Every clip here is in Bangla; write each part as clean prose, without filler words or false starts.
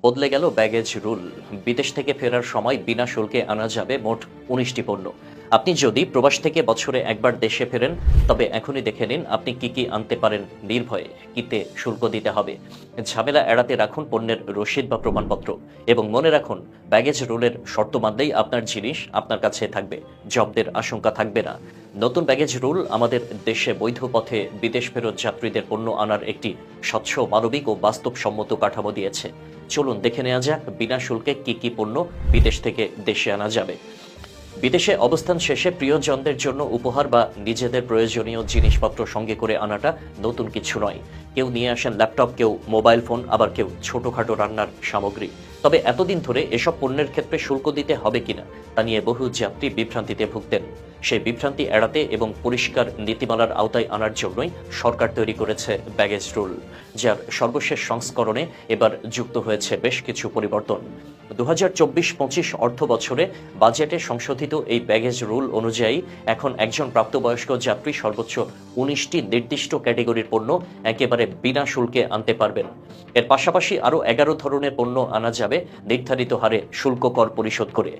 বদলে গেল ব্যাগেজ রুল। বিদেশ থেকে ফেরার সময় বিনা শুল্কে আনা যাবে মোট ১৯টি পণ্য। আপনি যদি প্রবাস থেকে বছরে একবার দেশে ফেরেন, তবে এখনই দেখে নিন আপনি কি কি আনতে পারেন নির্ভয়ে, কিতে শুল্ক দিতে হবে। ঝামেলা এড়াতে রাখুন পণ্যের রসিদ বা প্রমাণপত্র, এবং মনে রাখুন ব্যাগেজ রুলের শর্ত মানলেই আপনার জিনিস আপনার কাছে থাকবে, জব্দের আশঙ্কা থাকবে না। নতুন ব্যাগেজ রুল আমাদের দেশে বৈধ পথে বিদেশ ফেরত যাত্রীদের পণ্য আনার একটি স্বচ্ছ, মানবিক ও বাস্তবসম্মত কাঠামো দিয়েছে। চলুন দেখে নেওয়া যাক বিনা শুল্কে কি কি পণ্য বিদেশ থেকে দেশে আনা যাবে। বিদেশে অবস্থান শেষে প্রিয়জনদের জন্য উপহার বা নিজেদের প্রয়োজনীয় জিনিসপত্র সঙ্গে করে আনাটা নতুন কিছু নয়। কেউ নিয়ে আসেন ল্যাপটপ, কেউ মোবাইল ফোন, আবার কেউ ছোটখাটো রান্নার সামগ্রী। তবে এতদিন ধরে এসব পণ্যের ক্ষেত্রে শুল্ক দিতে হবে কিনা তা নিয়ে বহু যাত্রী বিভ্রান্তিতে ভুগতেন। সেই বিভ্রান্তি এড়াতে এবং পরিষ্কার নীতিমালার আওতায় আনার জন্যই সরকার তৈরি করেছে ব্যাগেজ রুল, যার সর্বশেষ সংস্করণে এবার যুক্ত হয়েছে বেশ কিছু পরিবর্তন। ২০২৪-২৫ অর্থ বছরে বাজেটে সংশোধিত এই ব্যাগেজ রুল অনুযায়ী এখন একজন প্রাপ্তবয়স্ক যাত্রী সর্বোচ্চ ১৯টি নির্দিষ্ট ক্যাটেগরির পণ্য একেবারে বিনা শুল্কে আনতে পারবেন। এর পাশাপাশি আরও ১১ ধরনের পণ্য আনা যাবে নির্ধারিত হারে শুল্ক কর পরিশোধ করে।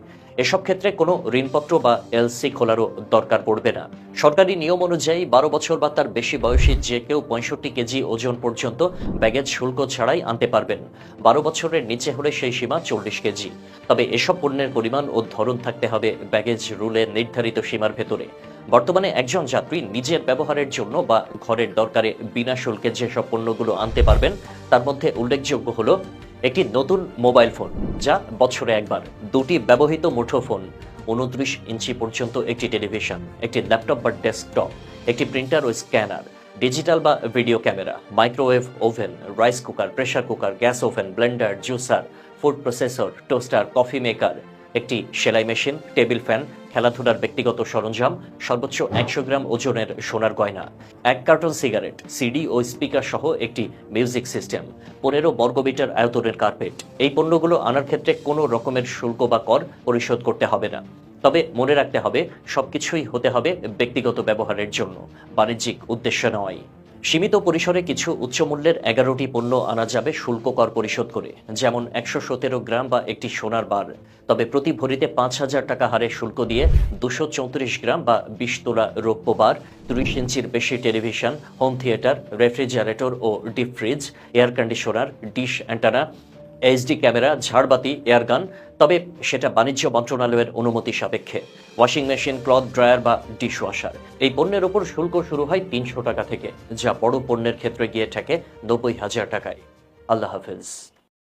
এসব ক্ষেত্রে কোনো ঋণপত্র বা এলসি খোলারও দরকার পড়বে না। সরকারি নিয়ম অনুযায়ী ১২ বছর বা তার বেশি বয়সী যে কেউ ৬৫ কেজি ওজন পর্যন্ত ব্যাগেজ শুল্ক ছাড়াই আনতে পারবেন। ১২ বছরের নিচে হলে সেই সীমা ৪০ কেজি। তবে এসব পণ্যের পরিমাণ ও ধরন থাকতে হবে ব্যাগেজ রুলের নির্ধারিত সীমার ভেতরে। বর্তমানে একজন যাত্রী নিজের ব্যবহারের জন্য বা ঘরের দরকারে বিনা শুল্কে যেসব পণ্যগুলো আনতে পারবেন, তার মধ্যে উল্লেখযোগ্য হলো একটি নতুন মোবাইল ফোন, যা বছরে একবার, 2টি ব্যবহৃত মুঠোফোন, 29 ইঞ্চি পর্যন্ত একটি টেলিভিশন, একটি ল্যাপটপ বা ডেস্কটপ, একটি প্রিন্টার ও স্ক্যানার, ডিজিটাল বা video camera, microwave oven, rice cooker, pressure cooker, gas oven, Blender, juicer, food processor, toaster, coffee maker, একটি সেলাই মেশিন, টেবিল ফ্যান, খেলাধুলার ব্যক্তিগত সরঞ্জাম, সর্বোচ্চ ১০০ গ্রাম ওজনের সোনার গয়না, ১ কার্টন সিগারেট, সিডি ও স্পিকার সহ একটি মিউজিক সিস্টেম, ১৫ বর্গমিটার আয়তনের কার্পেট। এই পণ্যগুলো আনার ক্ষেত্রে কোনো রকমের শুল্ক বা কর পরিশোধ করতে হবে না। তবে মনে রাখতে হবে, সবকিছুই হতে হবে ব্যক্তিগত ব্যবহারের জন্য, বাণিজ্যিক উদ্দেশ্য নয়। সীমিত পরিসরে কিছু উচ্চমূল্যের ১১টি পণ্য আনা যাবে শুল্ক কর পরিশোধ করে, যেমন ১১৭ গ্রাম বা একটি সোনার বার। তবে প্রতি ভরিতে ৫,০০০ টাকা হারে শুল্ক দিয়ে ২৩৪ গ্রাম বা ২০ তোলা রৌপ্য বার, ৩০ ইঞ্চির বেশি টেলিভিশন, হোম থিয়েটার, রেফ্রিজারেটর ও deep fridge, air conditioner, dish antenna, HD camera, ঝাড়বাতি, এয়ারগান, তবে সেটা বাণিজ্য মন্ত্রণালয়ের অনুমতি সাপেক্ষে, ওয়াশিং মেশিন, ক্লথ ড্রায়ার বা ডিশওয়াশার। এই পণ্যের ওপর শুল্ক শুরু হয় ৩০০ টাকা থেকে, যা বড় পণ্যের ক্ষেত্রে গিয়ে ঠেকে ৯০,০০০ টাকায়। আল্লাহ হাফেজ।